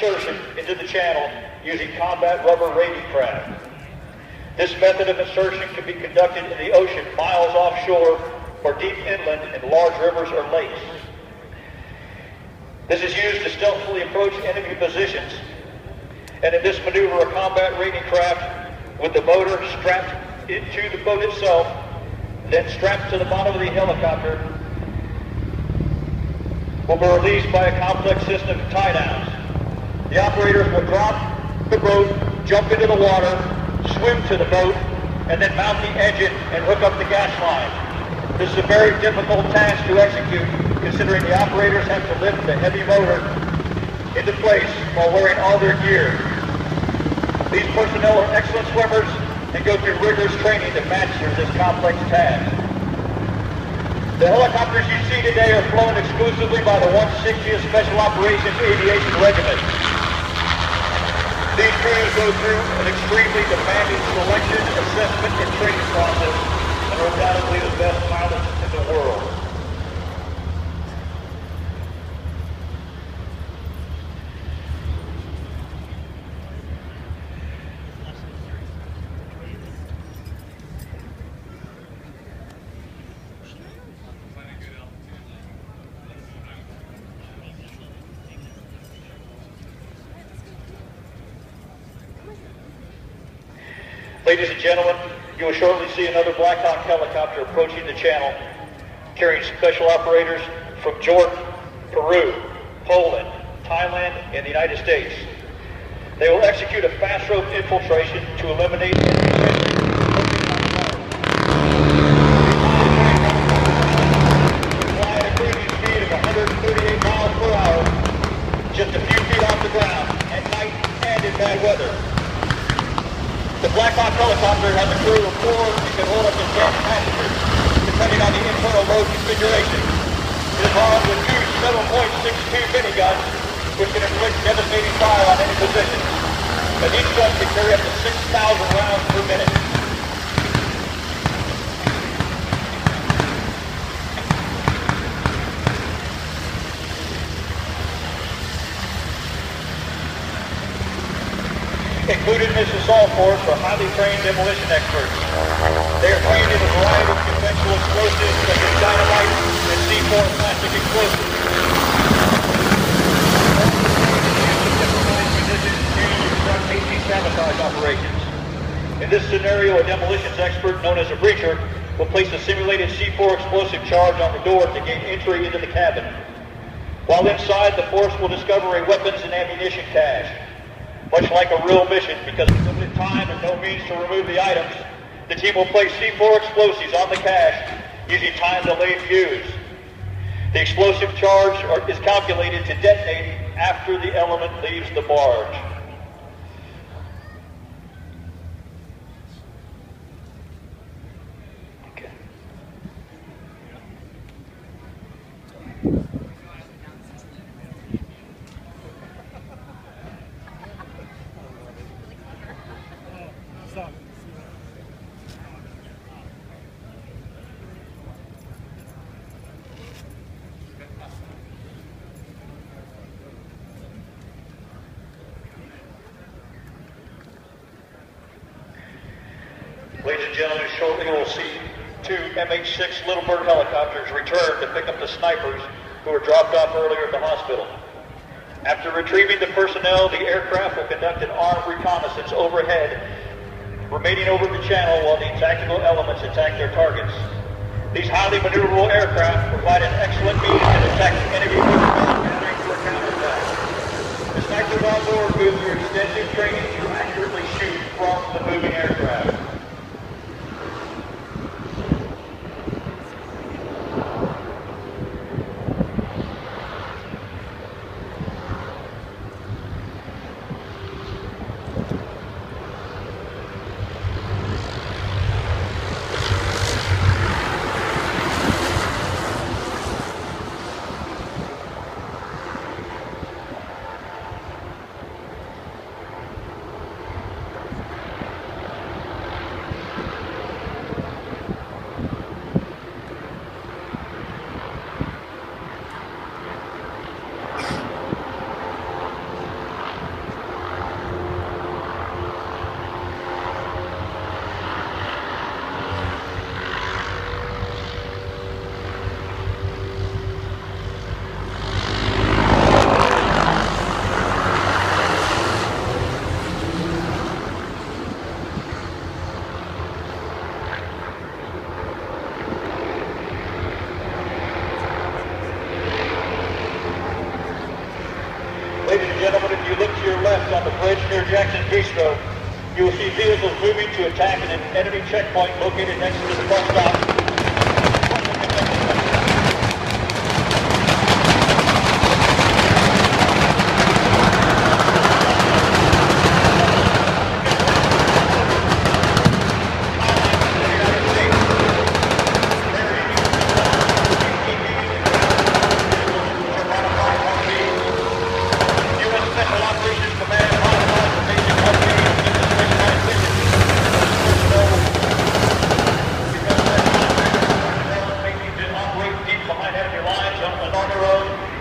insertion into the channel using combat rubber rating craft. This method of insertion can be conducted in the ocean miles offshore or deep inland in large rivers or lakes. This is used to stealthily approach enemy positions, and in this maneuver a combat rating craft with the motor strapped into the boat itself, then strapped to the bottom of the helicopter, will be released by a complex system of tie-downs. The operators will drop the boat, jump into the water, swim to the boat, and then mount the engine and hook up the gas line. This is a very difficult task to execute, considering the operators have to lift the heavy motor into place while wearing all their gear. These personnel are excellent swimmers and go through rigorous training to master this complex task. The helicopters you see today are flown exclusively by the 160th Special Operations Aviation Regiment. These crews go through an extremely demanding selection, assessment, and training process and are undoubtedly the best pilots in the world. Ladies and gentlemen, you will shortly see another Black Hawk helicopter approaching the channel, carrying special operators from Jordan, Peru, Poland, Thailand, and the United States. They will execute a fast rope infiltration to eliminate enemy sentries. Fly at a cruising speed of 138 miles per hour, just a few feet off the ground, at night and in bad weather. The Black Hawk helicopter has a crew of 4 and can hold up to 10 passengers, depending on the internal load configuration. It is armed with 2 7.62 miniguns, which can inflict devastating fire on any position. And each gun can carry up to 6,000 rounds per minute. Included in this assault force are highly trained demolition experts. They are trained in a variety of conventional explosives such as dynamite and C4 plastic explosives. Sabotage operations. In this scenario, a demolitions expert known as a breacher will place a simulated C4 explosive charge on the door to gain entry into the cabin. While inside, the force will discover a weapons and ammunition cache. Much like a real mission, because of limited time and no means to remove the items, the team will place C4 explosives on the cache using time-delayed fuse. The explosive charge is calculated to detonate after the element leaves the barge. Ladies and gentlemen, shortly we'll see 2 MH-6 Little Bird helicopters return to pick up the snipers who were dropped off earlier at the hospital. After retrieving the personnel, the aircraft will conduct an armed reconnaissance overhead, remaining over the channel while the tactical elements attack their targets. These highly maneuverable aircraft provide an excellent means to detect enemy personnel gathering for a counterattack. The snipers on board go through extensive training to accurately shoot from the moving aircraft. Ladies and gentlemen, if you look to your left on the bridge near Jackson Bistro, you will see vehicles moving to attack an enemy checkpoint located next to the bus stop.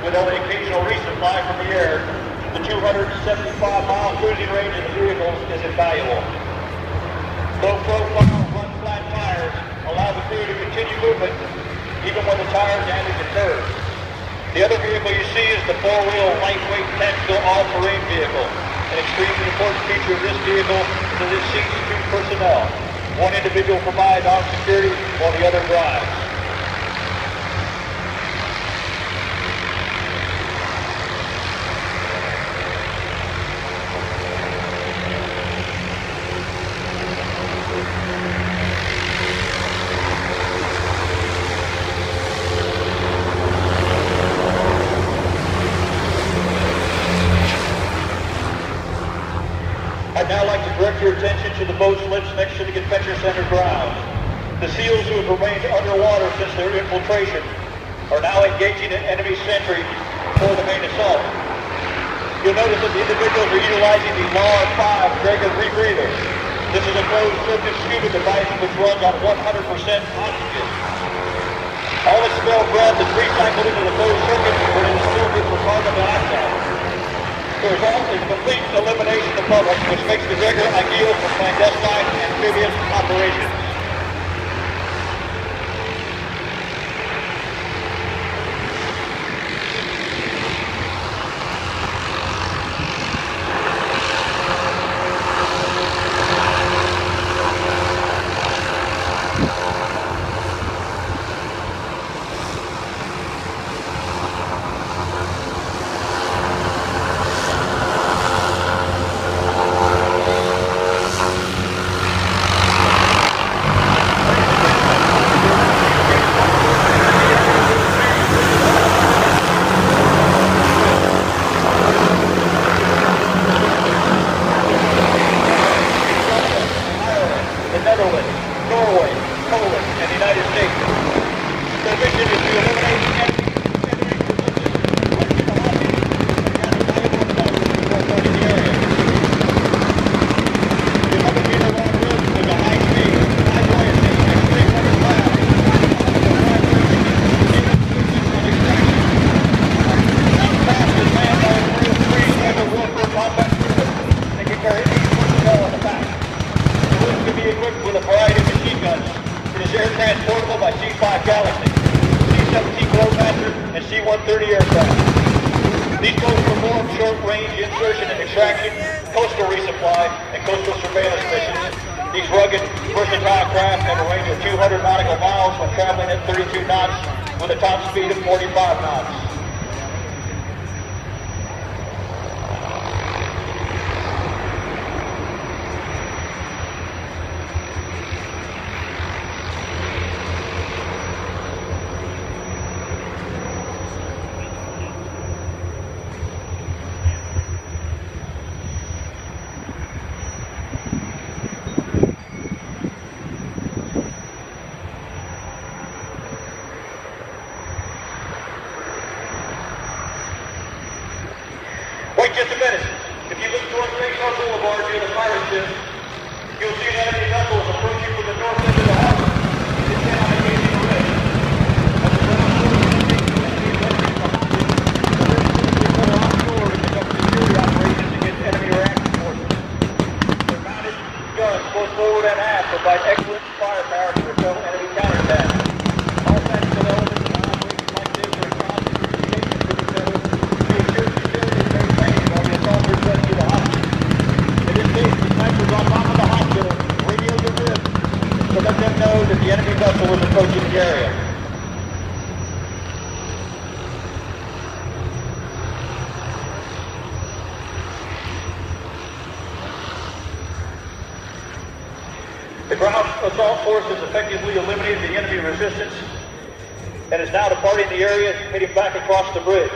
With only occasional resupply from the air, the 275-mile cruising range of the vehicles is invaluable. Low-profile, run-flat tires allow the crew to continue movement even when the tire damage occurs. The other vehicle you see is the four-wheel, lightweight, tactical all-terrain vehicle. An extremely important feature of this vehicle is that it seats two personnel. One individual provides armed security while the other drives. I'd now like to direct your attention to the boat slips next to the Convention Center grounds. The SEALs who have remained underwater since their infiltration are now engaging an enemy sentry for the main assault. You'll notice that the individuals are utilizing the LAR-5 Dragon rebreather. This is a closed-circuit scuba device which runs on 100% oxygen. All expelled breath is recycled into the closed circuit where it is filtered for carbon dioxide. The result is complete elimination of public, which makes the rigger ideal for clandestine amphibious operations. Transportable by C-5 Galaxy, C-17 Globemaster, and C-130 aircraft. These boats perform short-range insertion and extraction, coastal resupply, and coastal surveillance missions. These rugged, versatile craft have a range of 200 nautical miles when traveling at 32 knots with a top speed of 45 knots. Wait just a minute. If you look towards Lakeshore Boulevard near the pirate ship, you'll see an enemy vessel approaching from the north end of the harbor. It's now engaging the ridge. As the ground offshore to pick up security operations against enemy reaction forces. Their mounted guns, both forward and aft, provide excellent firepower to repel enemy counterattacks. All tactical elements of operations like this are in constant communication with each other to ensure security and maintain while the assaulters rescue the hostage. In this case, the snipers on top of the hospital radio the ribs to let them know assault force has effectively eliminated the enemy resistance and is now departing the area, heading back across the bridge.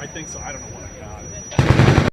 I think so. I don't know what I got.